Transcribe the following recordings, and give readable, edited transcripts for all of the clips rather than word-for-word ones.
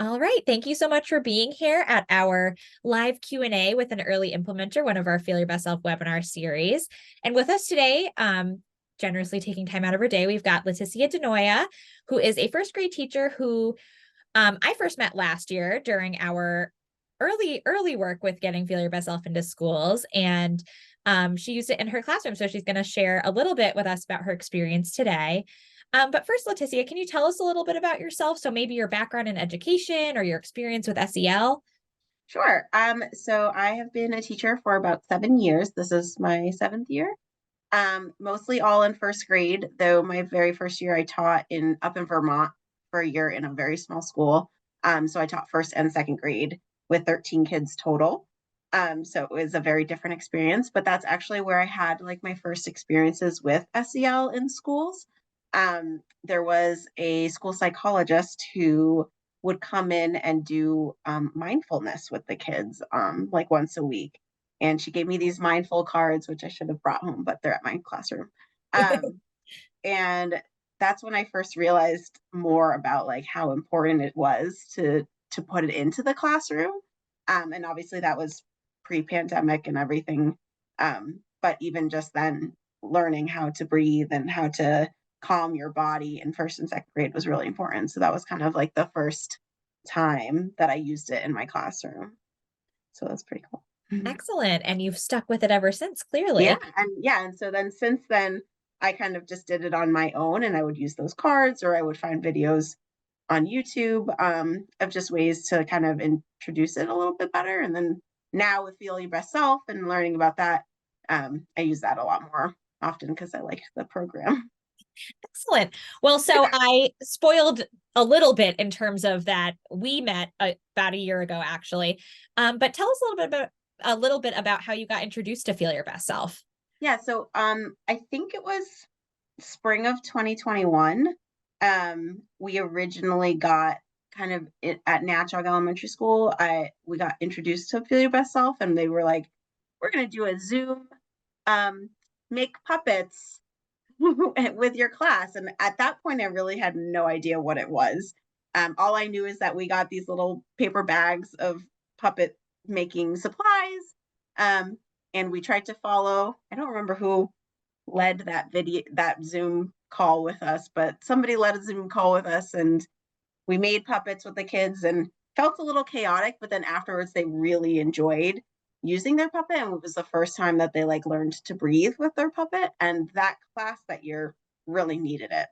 All right. Thank you so much for being here at our live Q&A with an early implementer, one of our Feel Your Best Self webinar series. And with us today, generously taking time out of her day, we've got Leticia Denoya, who is a first grade teacher who I first met last year during our early work with getting Feel Your Best Self into schools. And she used it in her classroom. So she's going to share a little bit with us about her experience today. But first, Leticia, can you tell us a little bit about yourself? So maybe your background in education or your experience with SEL? Sure. So I have been a teacher for about 7 years. This is my seventh year. Mostly all in first grade, though my very first year I taught up in Vermont for a year in a very small school. So I taught first and second grade with 13 kids total. So it was a very different experience, but that's actually where I had like my first experiences with SEL in schools. There was a school psychologist who would come in and do mindfulness with the kids like once a week. And she gave me these mindful cards, which I should have brought home, but they're at my classroom. And that's when I first realized more about like how important it was to put it into the classroom. And obviously that was pre-pandemic and everything. But even just then, learning how to breathe and how to calm your body in first and second grade was really important. So that was kind of like the first time that I used it in my classroom. So that's pretty cool. Excellent. And you've stuck with it ever since, Yeah, clearly. and so then since then, I kind of just did it on my own, and I would use those cards, or I would find videos on YouTube of just ways to kind of introduce it a little bit better. And then now with Feel Your Best Self and learning about that, I use that a lot more often because I like the program. Excellent. Well, so I spoiled a little bit in terms of that we met about a year ago, actually. But tell us a little bit about how you got introduced to Feel Your Best Self. Yeah, so I think it was spring of 2021. We originally got kind of at Natchog Elementary School. We got introduced to Feel Your Best Self, and they were like, "We're gonna do a Zoom, make puppets with your class." And at that point, I really had no idea what it was. All I knew is that we got these little paper bags of puppet making supplies, and we tried to follow. I don't remember who led that Zoom call with us, but somebody led a Zoom call with us, and we made puppets with the kids and felt a little chaotic, but then afterwards they really enjoyed using their puppet, and it was the first time that they like learned to breathe with their puppet. And that class that year really needed it,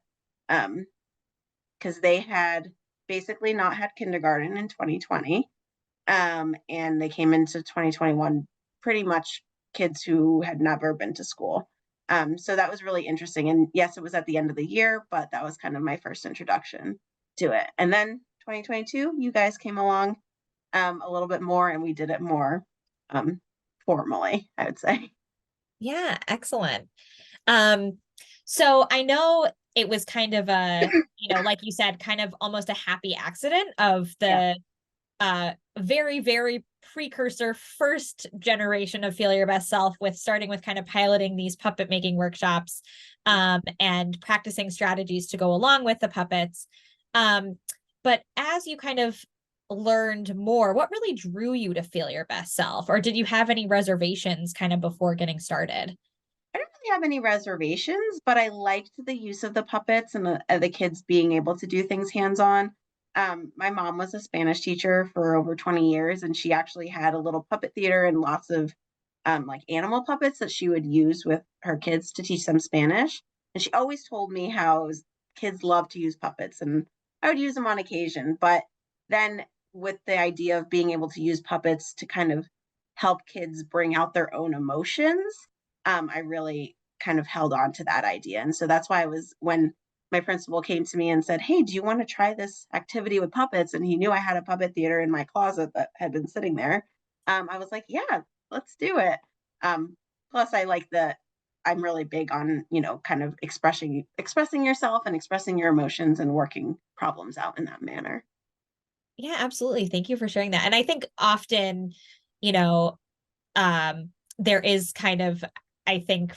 because they had basically not had kindergarten in 2020, and they came into 2021 pretty much kids who had never been to school. So that was really interesting. And yes, it was at the end of the year, but that was kind of my first introduction to it. And then 2022, you guys came along a little bit more, and we did it more formally, I would say. Yeah, excellent. Um, so I know it was kind of like you said, kind of almost a happy accident of Yeah. the very, very precursor first generation of Feel Your Best Self, with starting with kind of piloting these puppet making workshops and practicing strategies to go along with the puppets. But as you kind of learned more, what really drew you to Feel Your Best Self? Or did you have any reservations kind of before getting started? I don't really have any reservations, but I liked the use of the puppets and the kids being able to do things hands on. My mom was a Spanish teacher for over 20 years, and she actually had a little puppet theater and lots of like animal puppets that she would use with her kids to teach them Spanish. And she always told me how kids love to use puppets, and I would use them on occasion. But then with the idea of being able to use puppets to kind of help kids bring out their own emotions, I really kind of held on to that idea. And so that's why I was, when my principal came to me and said, "Hey, do you want to try this activity with puppets?" And he knew I had a puppet theater in my closet that had been sitting there. I was like, "Yeah, let's do it." Plus, I'm really big on, kind of expressing yourself and expressing your emotions and working problems out in that manner. Yeah, absolutely. Thank you for sharing that. And I think often, you know, there is kind of, I think,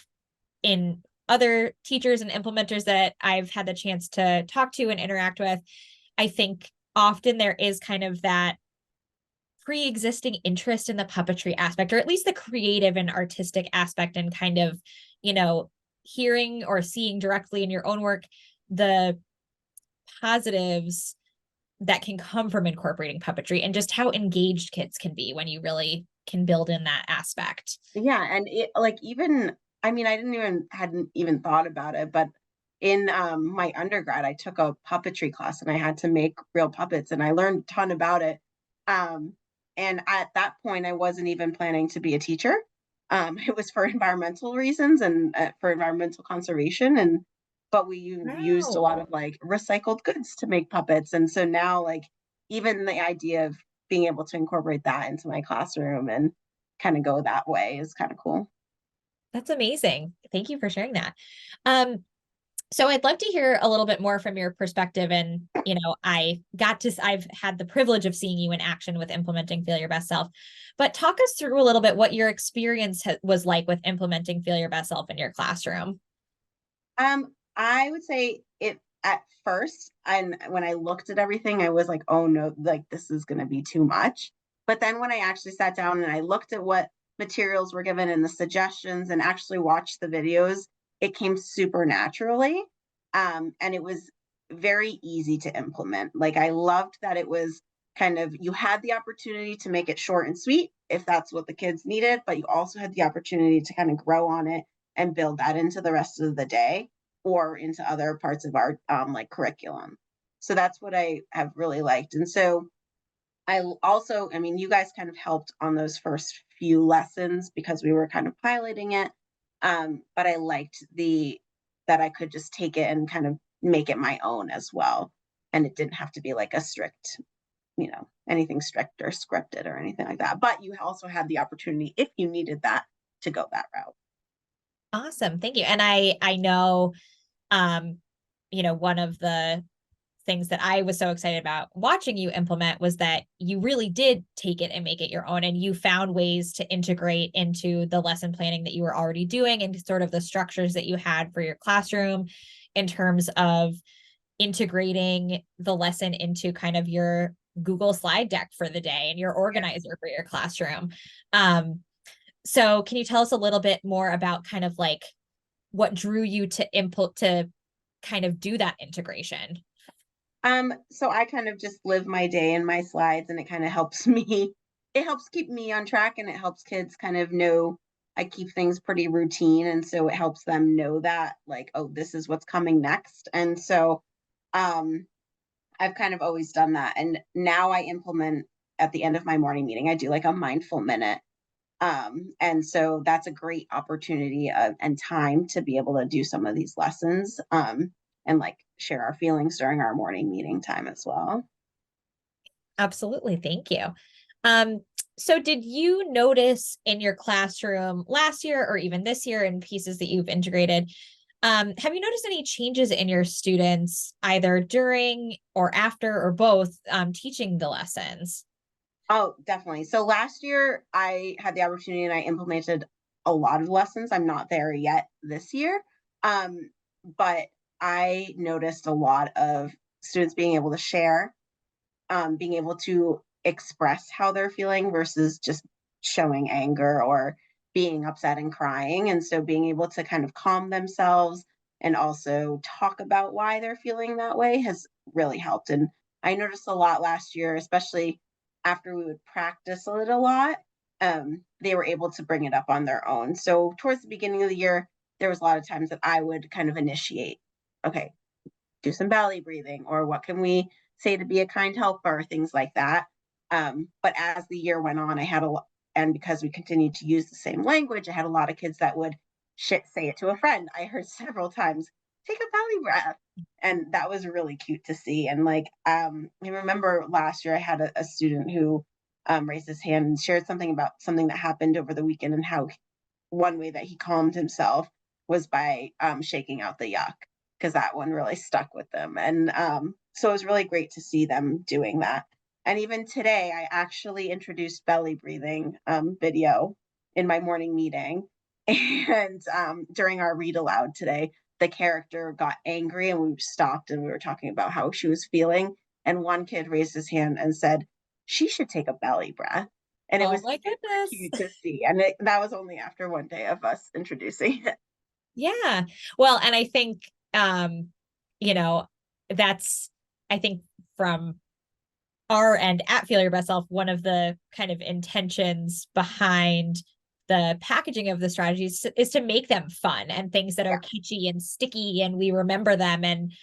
in other teachers and implementers that I've had the chance to talk to and interact with, I think often there is kind of that pre-existing interest in the puppetry aspect, or at least the creative and artistic aspect, and kind of, you know, hearing or seeing directly in your own work the positives that can come from incorporating puppetry and just how engaged kids can be when you really can build in that aspect. Yeah, and it like even I mean, I hadn't even thought about it, but in my undergrad, I took a puppetry class and I had to make real puppets and I learned a ton about it. Um, and at that point, I wasn't even planning to be a teacher. It was for environmental reasons and for environmental conservation. And but we used a Wow. lot of like recycled goods to make puppets, and so now like even the idea of being able to incorporate that into my classroom and kind of go that way is kind of cool. That's amazing. Thank you for sharing that. Um, so I'd love to hear a little bit more from your perspective. And, I've had the privilege of seeing you in action with implementing Feel Your Best Self. But talk us through a little bit what your experience was like with implementing Feel Your Best Self in your classroom. I would say it at first, and when I looked at everything, I was like, oh no, like this is going to be too much. But then when I actually sat down and I looked at what materials were given and the suggestions and actually watched the videos, it came super naturally. And it was very easy to implement. Like I loved that it was kind of, you had the opportunity to make it short and sweet if that's what the kids needed, but you also had the opportunity to kind of grow on it and build that into the rest of the day or into other parts of our like curriculum. So that's what I have really liked. And so I also, I mean, you guys kind of helped on those first few lessons because we were kind of piloting it. But I liked the that I could just take it and kind of make it my own as well. And it didn't have to be like a strict, anything strict or scripted or anything like that. But you also had the opportunity, if you needed that, to go that route. Awesome. Thank you. And I know, um, one of the things that I was so excited about watching you implement was that you really did take it and make it your own, and you found ways to integrate into the lesson planning that you were already doing and sort of the structures that you had for your classroom in terms of integrating the lesson into kind of your Google slide deck for the day and your Yes. organizer for your classroom. So can you tell us a little bit more about kind of like what drew you to input to kind of do that integration? So I kind of just live my day in my slides and it kind of helps me. It helps keep me on track and it helps kids kind of know I keep things pretty routine. And so it helps them know that like, oh, this is what's coming next. And so um I've kind of always done that. And now I implement at the end of my morning meeting, I do like a mindful minute. And so that's a great opportunity and time to be able to do some of these lessons and like share our feelings during our morning meeting time as well. Absolutely. Thank you. Um, so did you notice in your classroom last year or even this year in pieces that you've integrated, have you noticed any changes in your students either during or after or both teaching the lessons? Oh, definitely. So last year I had the opportunity and I implemented a lot of lessons. I'm not there yet this year. But I noticed a lot of students being able to share, being able to express how they're feeling versus just showing anger or being upset and crying. And so being able to kind of calm themselves and also talk about why they're feeling that way has really helped. And I noticed a lot last year, especially after we would practice it a lot, they were able to bring it up on their own. So towards the beginning of the year, there was a lot of times that I would kind of initiate, okay, do some belly breathing, or what can we say to be a kind helper, things like that. But as the year went on, I had a lot, and because we continued to use the same language, I had a lot of kids that would say it to a friend. I heard several times, take a belly breath. And that was really cute to see. And like, I remember last year I had a student who raised his hand and shared something about something that happened over the weekend and how one way that he calmed himself was by shaking out the yuck because that one really stuck with them. And so it was really great to see them doing that. And even today, I actually introduced belly breathing video in my morning meeting. And during our read aloud today, the character got angry and we stopped and we were talking about how she was feeling. and one kid raised his hand and said, "She should take a belly breath." And it Oh was my super goodness. cute to see. And that was only after one day of us introducing it. Yeah. Well, and I think, you know, that's, I think from our end at Feel Your Best Self, one of the kind of intentions behind the packaging of the strategies is to make them fun and things that Yeah. are kitschy and sticky and we remember them, and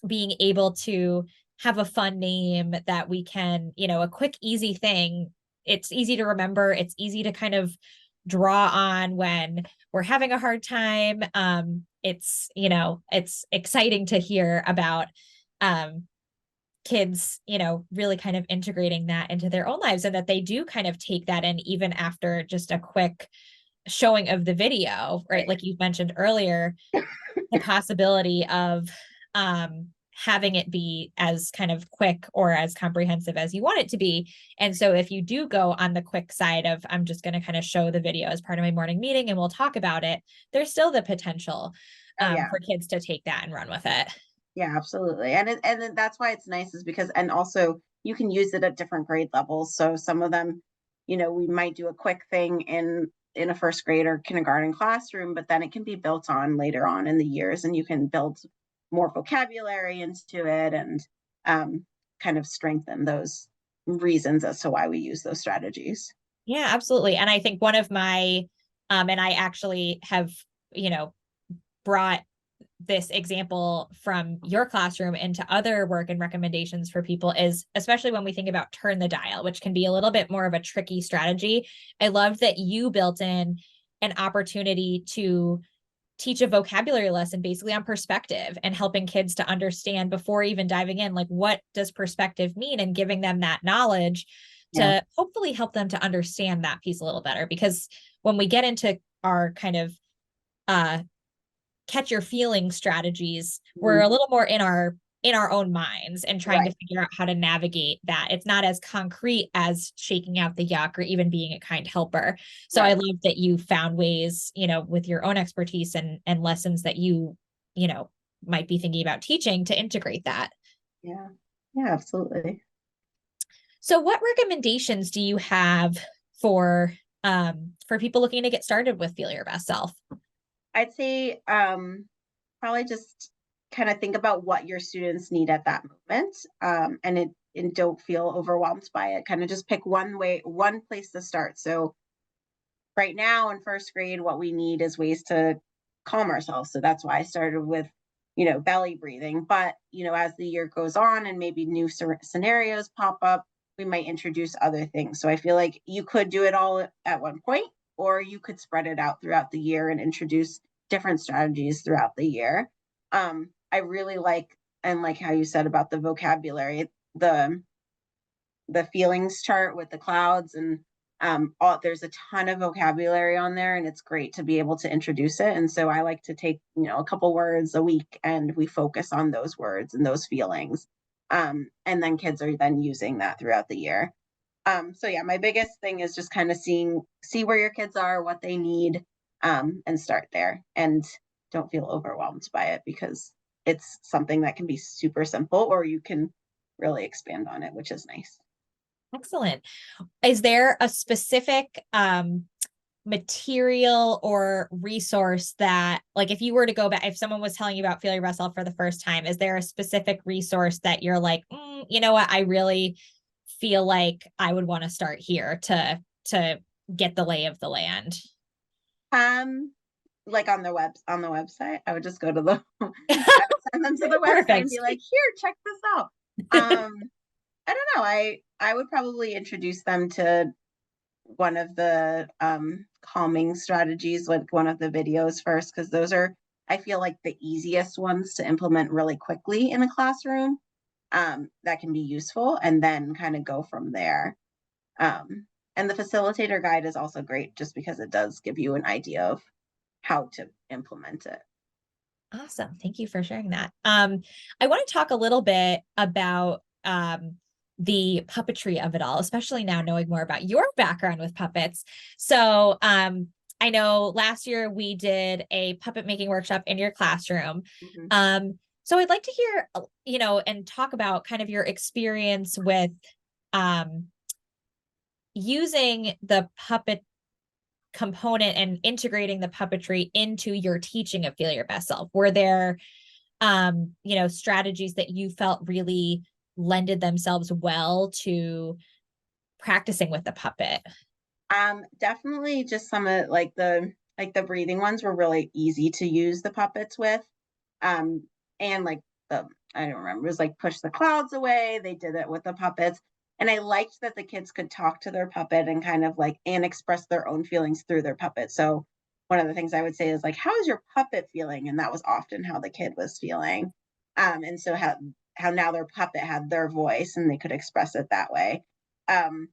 being able to have a fun name that we can, a quick, easy thing. It's easy to remember. It's easy to kind of draw on when we're having a hard time. It's exciting to hear about kids, really kind of integrating that into their own lives, and that they do kind of take that in even after just a quick showing of the video, right? Right. Like you mentioned earlier, the possibility of having it be as kind of quick or as comprehensive as you want it to be. And so if you do go on the quick side of, I'm just going to kind of show the video as part of my morning meeting and we'll talk about it, there's still the potential Oh yeah. for kids to take that and run with it. Yeah, absolutely. And that's why it's nice, is because, and also you can use it at different grade levels. So some of them, we might do a quick thing in a first grade or kindergarten classroom, but then it can be built on later on in the years, and you can build more vocabulary into it, and kind of strengthen those reasons as to why we use those strategies. Yeah, absolutely. And I think one of my, and I actually have, brought this example from your classroom into other work and recommendations for people, is especially when we think about turn the dial, which can be a little bit more of a tricky strategy. I love that you built in an opportunity to teach a vocabulary lesson basically on perspective and helping kids to understand before even diving in, like, what does perspective mean, and giving them that knowledge Yeah. to hopefully help them to understand that piece a little better. Because when we get into our kind of uh catch your feeling strategies, we're Mhm. a little more in our own minds and trying to Right. figure out how to navigate that. It's not as concrete as shaking out the yuck or even being a kind helper. So I Right. love that you found ways, with your own expertise and lessons that you know, might be thinking about teaching, to integrate that. Yeah. Yeah, absolutely. So what recommendations do you have for people looking to get started with Feel Your Best Self? I'd say probably just kind of think about what your students need at that moment, and don't feel overwhelmed by it. Kind of just pick one place to start. So right now in first grade, what we need is ways to calm ourselves. So that's why I started with, belly breathing. But, as the year goes on and maybe new scenarios pop up, we might introduce other things. So I feel like you could do it all at one point, or you could spread it out throughout the year and introduce different strategies throughout the year. I really like, and like how you said about the vocabulary, the feelings chart with the clouds, and there's a ton of vocabulary on there, and it's great to be able to introduce it. And so I like to take, a couple words a week, and we focus on those words and those feelings, and then kids are then using that throughout the year. So yeah, my biggest thing is just kind of see where your kids are, what they need, and start there, and don't feel overwhelmed by it, because it's something that can be super simple, or you can really expand on it, which is nice. Excellent. Is there a specific material or resource that, like, if you were to go back, if someone was telling you about Feel Your Best Self for the first time, is there a specific resource that you're like, you know what, I really feel like I would want to start here to get the lay of the land? Um, like on the website, I would just go to the I would send them to the website and Perfect. be like, "Here, check this out." Um, I don't know. I would probably introduce them to one of the calming strategies, like one of the videos first, because those are, I feel like, the easiest ones to implement really quickly in a classroom. That can be useful, and then kind of go from there. Um, and the facilitator guide is also great, just because it does give you an idea of how to implement it. Awesome. Thank you for sharing that. I want to talk a little bit about the puppetry of it all, especially now knowing more about your background with puppets. So, I know last year we did a puppet making workshop in your classroom. Mhm. Um, So I'd like to hear, and talk about kind of your experience with um, using the puppet component and integrating the puppetry into your teaching of Feel Your Best Self. Were there, strategies that you felt really lended themselves well to practicing with the puppet? Definitely just some of like the breathing ones were really easy to use the puppets with. Um, and like the I don't remember, it was like push the clouds away. They did it with the puppets. And I liked that the kids could talk to their puppet and kind of like and express their own feelings through their puppet. So one of the things I would say is like, how is your puppet feeling? And that was often how the kid was feeling. And so how now their puppet had their voice and they could express it that way. Um,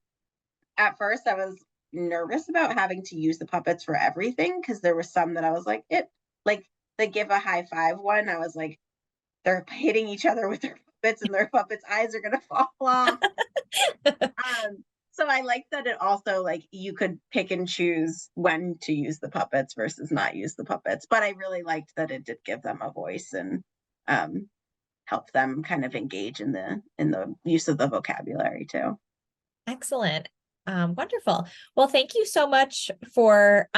at first I was nervous about having to use the puppets for everything because there were some that I was like, it like the give a high five one, I was like, they're hitting each other with their puppets and their puppets' eyes are gonna fall off. So I like that it also like you could pick and choose when to use the puppets versus not use the puppets. But I really liked that it did give them a voice and um help them kind of engage in the use of the vocabulary too. Excellent. Wonderful. Well, thank you so much for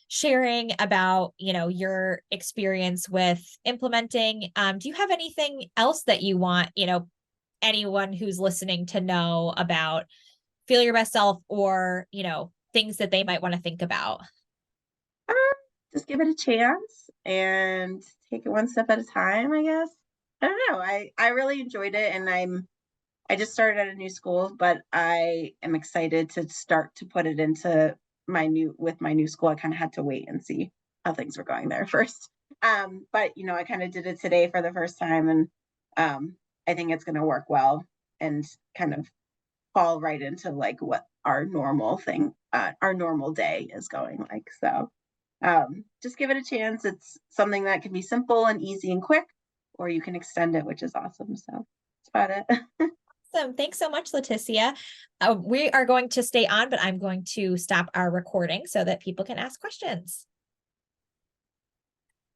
sharing about, your experience with implementing. Do you have anything else that you want, anyone who's listening to know about Feel Your Best Self, or, things that they might want to think about? Um, just give it a chance and take it one step at a time, I guess. I don't know. I really enjoyed it and I just started at a new school, but I am excited to start to put it into my new school. I kind of had to wait and see how things were going there first. But I kind of did it today for the first time and I think it's going to work well and kind of fall right into like what our normal day is going like. So just give it a chance. It's something that can be simple and easy and quick, or you can extend it, which is awesome. So that's about it. Awesome. Thanks so much, Leticia. We are going to stay on, but I'm going to stop our recording so that people can ask questions.